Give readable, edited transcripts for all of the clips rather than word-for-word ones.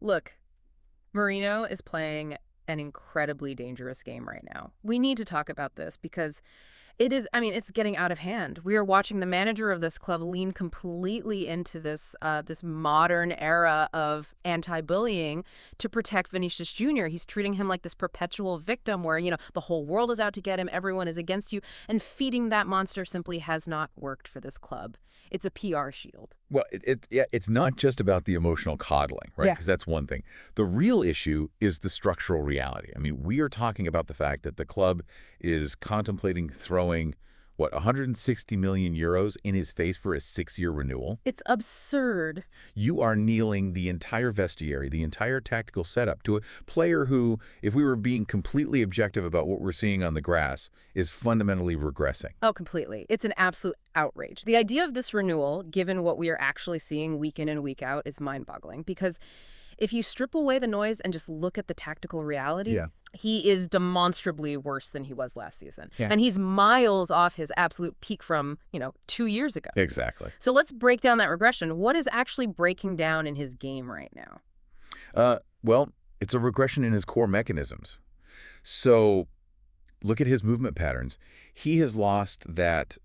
Look, Mourinho is playing an incredibly dangerous game right now. We need to talk about this because it is, I mean, it's getting out of hand. We are watching the manager of this club lean completely into this modern era of anti-bullying to protect Vinicius Jr. He's treating him like this perpetual victim where, the whole world is out to get him, everyone is against you, and feeding that monster simply has not worked for this club. It's a PR shield. Well, it's not just about the emotional coddling, right? Because that's one thing. The real issue is the structural reality. I mean, we are talking about the fact that the club is contemplating throwing, 160 million euros in his face for a 6-year renewal? It's absurd. You are kneeling the entire vestiary, the entire tactical setup to a player who, if we were being completely objective about what we're seeing on the grass, is fundamentally regressing. Oh, completely. It's an absolute outrage. The idea of this renewal, given what we are actually seeing week in and week out, is mind-boggling because if you strip away the noise and just look at the tactical reality, he is demonstrably worse than he was last season. And he's miles off his absolute peak from, 2 years ago. Exactly. So let's break down that regression. What is actually breaking down in his game right now? Well, it's a regression in his core mechanisms. So look at his movement patterns. He has lost that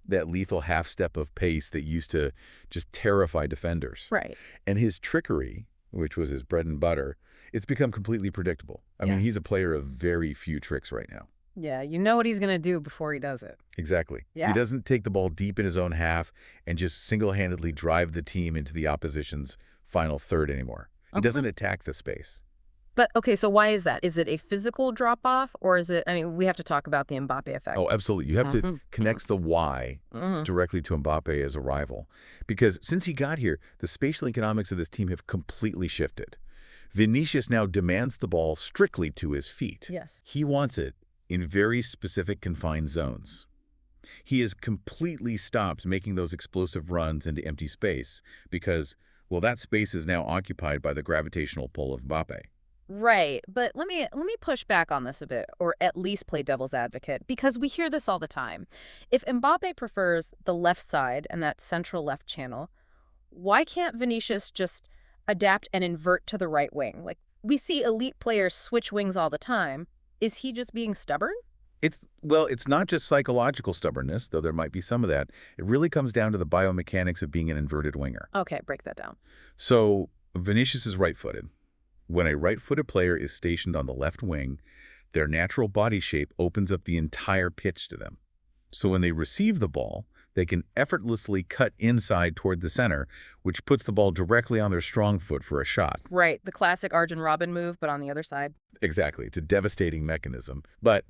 lethal half step of pace that used to just terrify defenders. Right. And his trickery, which was his bread and butter, it's become completely predictable. I mean, he's a player of very few tricks right now. Yeah, you know what he's going to do before he does it. Exactly. Yeah. He doesn't take the ball deep in his own half and just single-handedly drive the team into the opposition's final third anymore. He doesn't attack the space. But, okay, so why is that? Is it a physical drop-off, or is it, we have to talk about the Mbappé effect. Oh, absolutely. You have to connect the why directly to Mbappé as a rival. Because since he got here, the spatial economics of this team have completely shifted. Vinicius now demands the ball strictly to his feet. Yes. He wants it in very specific confined zones. He has completely stopped making those explosive runs into empty space because, well, that space is now occupied by the gravitational pull of Mbappé. Right, but let me push back on this a bit, or at least play devil's advocate, because we hear this all the time. If Mbappé prefers the left side and that central left channel, why can't Vinicius just adapt and invert to the right wing? Like, we see elite players switch wings all the time. Is he just being stubborn? It's not just psychological stubbornness, though there might be some of that. It really comes down to the biomechanics of being an inverted winger. Okay, break that down. So Vinicius is right-footed. When a right-footed player is stationed on the left wing, their natural body shape opens up the entire pitch to them. So when they receive the ball, they can effortlessly cut inside toward the center, which puts the ball directly on their strong foot for a shot. Right, the classic Arjen Robben move, but on the other side. Exactly. It's a devastating mechanism. But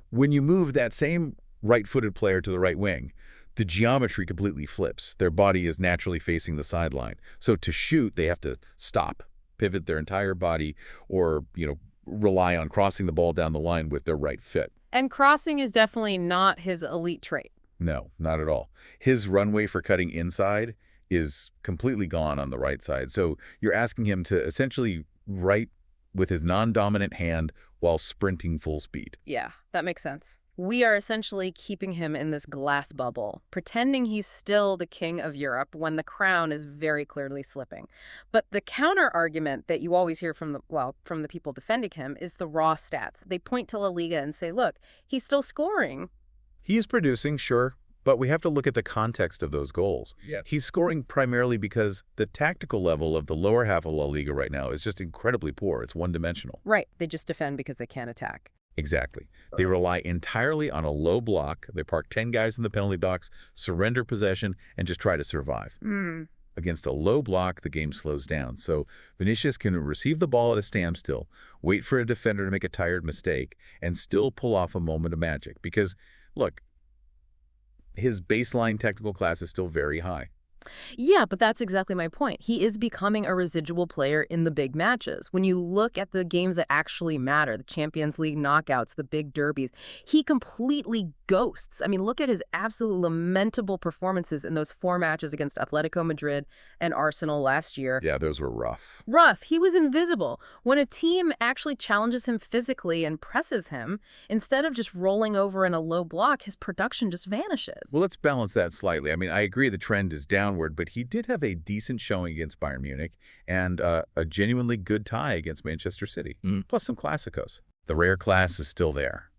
when you move that same right-footed player to the right wing, the geometry completely flips. Their body is naturally facing the sideline. So to shoot, they have to stop, pivot their entire body, or, rely on crossing the ball down the line with their right foot. And crossing is definitely not his elite trait. No, not at all. His runway for cutting inside is completely gone on the right side. So you're asking him to essentially right with his non-dominant hand while sprinting full speed. Yeah, that makes sense. We are essentially keeping him in this glass bubble, pretending he's still the king of Europe when the crown is very clearly slipping. But the counter-argument that you always hear from the people defending him is the raw stats. They point to La Liga and say, look, he's still scoring. He's producing, sure, but we have to look at the context of those goals. Yes. He's scoring primarily because the tactical level of the lower half of La Liga right now is just incredibly poor. It's one-dimensional. Right. They just defend because they can't attack. Exactly. They rely entirely on a low block. They park 10 guys in the penalty box, surrender possession, and just try to survive. Against a low block, the game slows down. So Vinicius can receive the ball at a standstill, wait for a defender to make a tired mistake, and still pull off a moment of magic. Because, look, his baseline technical class is still very high. Yeah, but that's exactly my point. He is becoming a residual player in the big matches. When you look at the games that actually matter, the Champions League knockouts, the big derbies, he completely ghosts. Look at his absolutely lamentable performances in those 4 matches against Atletico Madrid and Arsenal last year. Yeah, those were rough. Rough. He was invisible. When a team actually challenges him physically and presses him, instead of just rolling over in a low block, his production just vanishes. Well, let's balance that slightly. I agree the trend is down downward, but he did have a decent showing against Bayern Munich and a genuinely good tie against Manchester City, plus some Clásicos. The rare class is still there.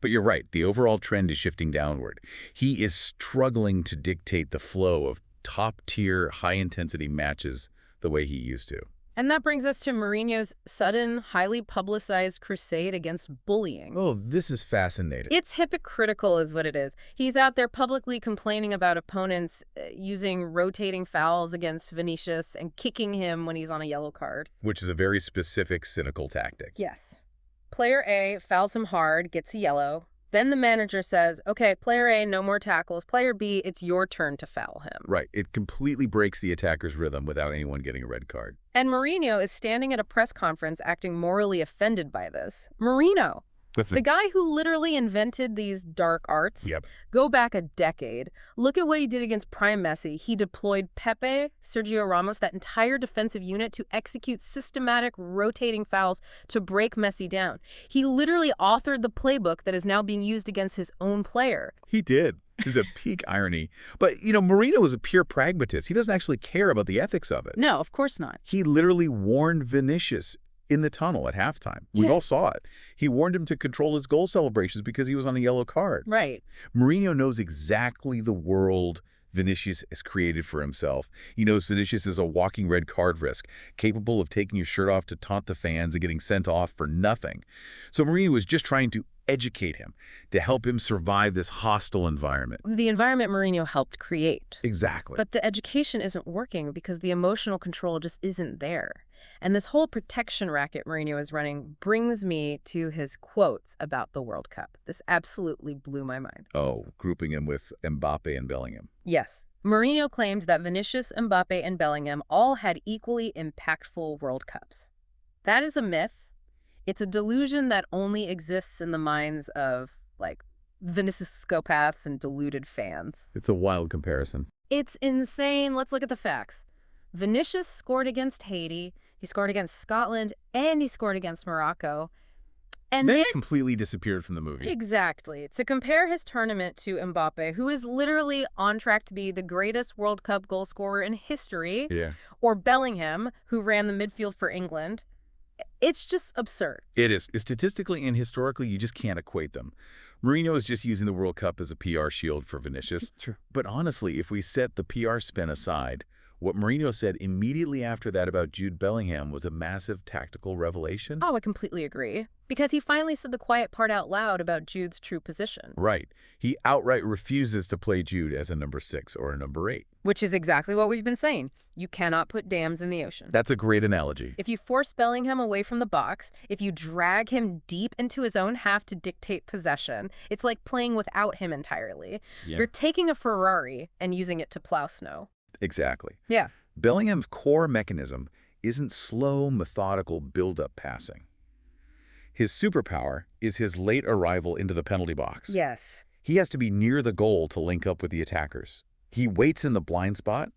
But you're right, the overall trend is shifting downward. He is struggling to dictate the flow of top-tier, high-intensity matches the way he used to. And that brings us to Mourinho's sudden, highly publicized crusade against bullying. Oh, this is fascinating. It's hypocritical is what it is. He's out there publicly complaining about opponents using rotating fouls against Vinicius and kicking him when he's on a yellow card. Which is a very specific, cynical tactic. Yes. Player A fouls him hard, gets a yellow. Then the manager says, okay, player A, no more tackles. Player B, it's your turn to foul him. Right. It completely breaks the attacker's rhythm without anyone getting a red card. And Mourinho is standing at a press conference acting morally offended by this. Mourinho, the guy who literally invented these dark arts. Yep. Go back a decade. Look at what he did against prime Messi. He deployed Pepe, Sergio Ramos, that entire defensive unit to execute systematic rotating fouls to break Messi down. He literally authored the playbook that is now being used against his own player. He did. It's a peak irony. But, you know, Mourinho is a pure pragmatist. He doesn't actually care about the ethics of it. No, of course not. He literally warned Vinicius in the tunnel at halftime. We all saw it. He warned him to control his goal celebrations because he was on a yellow card. Right. Mourinho knows exactly the world Vinicius has created for himself. He knows Vinicius is a walking red card risk, capable of taking his shirt off to taunt the fans and getting sent off for nothing. So Mourinho was just trying to educate him, to help him survive this hostile environment. The environment Mourinho helped create. Exactly. But the education isn't working because the emotional control just isn't there. And this whole protection racket Mourinho is running brings me to his quotes about the World Cup. This absolutely blew my mind. Oh, grouping him with Mbappé and Bellingham. Yes. Mourinho claimed that Vinicius, Mbappé, and Bellingham all had equally impactful World Cups. That is a myth. It's a delusion that only exists in the minds of, like, Vinicius psychopaths and deluded fans. It's a wild comparison. It's insane. Let's look at the facts. Vinicius scored against Haiti, he scored against Scotland, and he scored against Morocco. And then completely disappeared from the movie. Exactly. To compare his tournament to Mbappé, who is literally on track to be the greatest World Cup goal scorer in history, or Bellingham, who ran the midfield for England, it's just absurd. It is. Statistically and historically, you just can't equate them. Mourinho is just using the World Cup as a PR shield for Vinicius. True. But honestly, if we set the PR spin aside, what Mourinho said immediately after that about Jude Bellingham was a massive tactical revelation. Oh, I completely agree. Because he finally said the quiet part out loud about Jude's true position. Right. He outright refuses to play Jude as a number 6 or a number 8. Which is exactly what we've been saying. You cannot put dams in the ocean. That's a great analogy. If you force Bellingham away from the box, if you drag him deep into his own half to dictate possession, it's like playing without him entirely. You're taking a Ferrari and using it to plow snow. Exactly. Yeah. Bellingham's core mechanism isn't slow, methodical build-up passing. His superpower is his late arrival into the penalty box. Yes. He has to be near the goal to link up with the attackers. He waits in the blind spot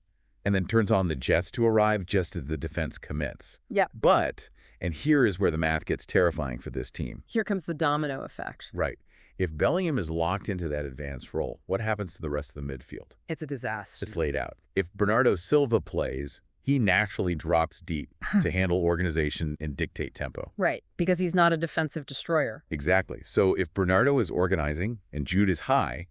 and then turns on the jets to arrive just as the defense commits. Yeah. But, and here is where the math gets terrifying for this team. Here comes the domino effect. Right. If Bellingham is locked into that advanced role, what happens to the rest of the midfield? It's a disaster. It's laid out. If Bernardo Silva plays, he naturally drops deep to handle organization and dictate tempo. Right, because he's not a defensive destroyer. Exactly. So if Bernardo is organizing and Jude is high,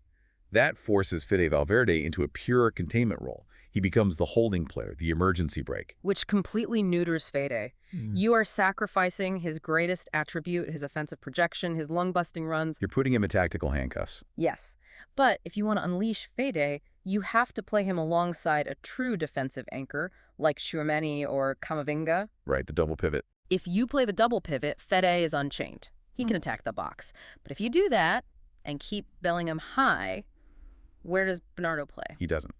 that forces Fede Valverde into a pure containment role. He becomes the holding player, the emergency brake. Which completely neuters Fede. You are sacrificing his greatest attribute, his offensive projection, his lung-busting runs. You're putting him in tactical handcuffs. Yes. But if you want to unleash Fede, you have to play him alongside a true defensive anchor, like Tchouaméni or Camavinga. Right, the double pivot. If you play the double pivot, Fede is unchained. He can attack the box. But if you do that and keep Bellingham high, where does Bernardo play? He doesn't.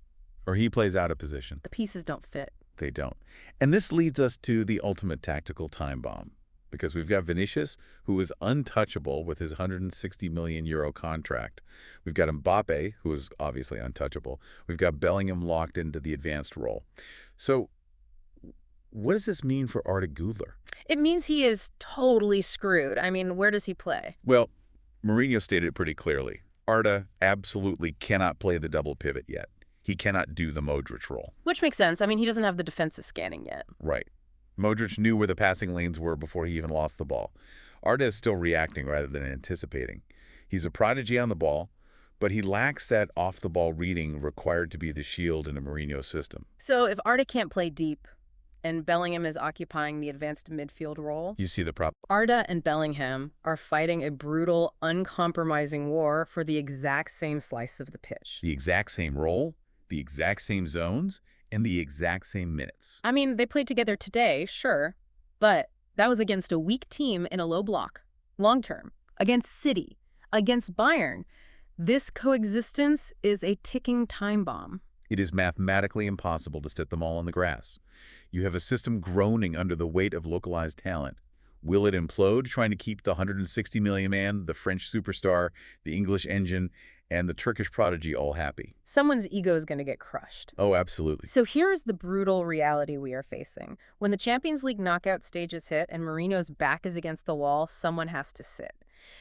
Or he plays out of position. The pieces don't fit. They don't. And this leads us to the ultimate tactical time bomb. Because we've got Vinicius, who is untouchable with his €160 million contract. We've got Mbappé, who is obviously untouchable. We've got Bellingham locked into the advanced role. So what does this mean for Arda Güler? It means he is totally screwed. I mean, where does he play? Well, Mourinho stated it pretty clearly. Arda absolutely cannot play the double pivot yet. He cannot do the Modric role. Which makes sense. I mean, he doesn't have the defensive scanning yet. Right. Modric knew where the passing lanes were before he even lost the ball. Arda is still reacting rather than anticipating. He's a prodigy on the ball, but he lacks that off-the-ball reading required to be the shield in a Mourinho system. So if Arda can't play deep and Bellingham is occupying the advanced midfield role, You see the prop? Arda and Bellingham are fighting a brutal, uncompromising war for the exact same slice of the pitch. The exact same role, the exact same zones, and the exact same minutes. I mean, they played together today, sure, but that was against a weak team in a low block, long-term, against City, against Bayern. This coexistence is a ticking time bomb. It is mathematically impossible to stick them all on the grass. You have a system groaning under the weight of localized talent. Will it implode trying to keep the 160 million man, the French superstar, the English engine, and the Turkish prodigy all happy? Someone's ego is going to get crushed. Oh, absolutely. So here's the brutal reality we are facing. When the Champions League knockout stages hit and Mourinho's back is against the wall, someone has to sit.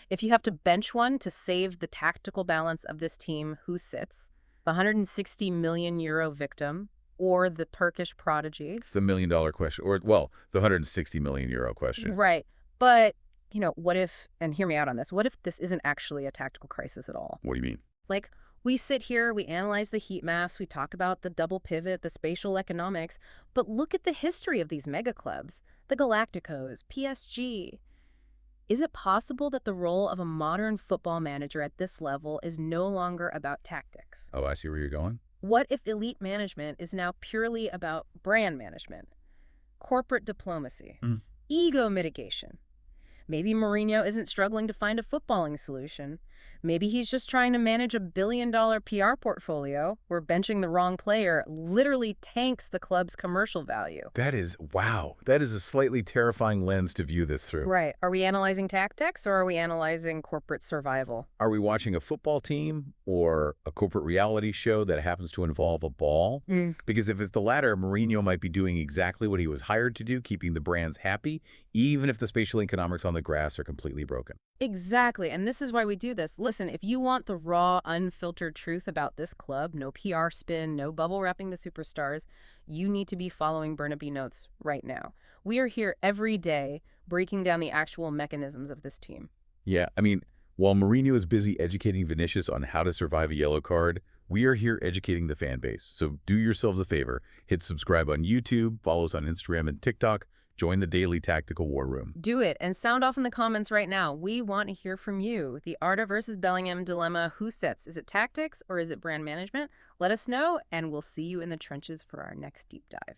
If you have to bench one to save the tactical balance of this team, who sits? The 160 million euro victim or the Turkish prodigy? It's the million-dollar question, or, well, the 160 million euro question. Right. But, you know, what if, and hear me out on this, what if this isn't actually a tactical crisis at all? What do you mean? Like, we sit here, we analyze the heat maps, we talk about the double pivot, the spatial economics, but look at the history of these mega clubs, the Galacticos, PSG. Is it possible that the role of a modern football manager at this level is no longer about tactics? Oh, I see where you're going. What if elite management is now purely about brand management, corporate diplomacy, ego mitigation? Maybe Mourinho isn't struggling to find a footballing solution. Maybe he's just trying to manage a billion-dollar PR portfolio where benching the wrong player literally tanks the club's commercial value. That is, wow, that is a slightly terrifying lens to view this through. Right. Are we analyzing tactics or are we analyzing corporate survival? Are we watching a football team or a corporate reality show that happens to involve a ball? Because if it's the latter, Mourinho might be doing exactly what he was hired to do, keeping the brands happy, even if the spatial economics on the grass are completely broken. Exactly, and this is why we do this. Listen, if you want the raw, unfiltered truth about this club, no PR spin, no bubble wrapping the superstars, you need to be following Burnaby Notes right now. We are here every day breaking down the actual mechanisms of this team. Yeah, I mean, while Mourinho is busy educating Vinicius on how to survive a yellow card, we are here educating the fan base. So do yourselves a favor, hit subscribe on YouTube, follow us on Instagram and TikTok, join the daily tactical war room. Do it and sound off in the comments right now. We want to hear from you. The Arda versus Bellingham dilemma, who sets? Is it tactics or is it brand management? Let us know and we'll see you in the trenches for our next deep dive.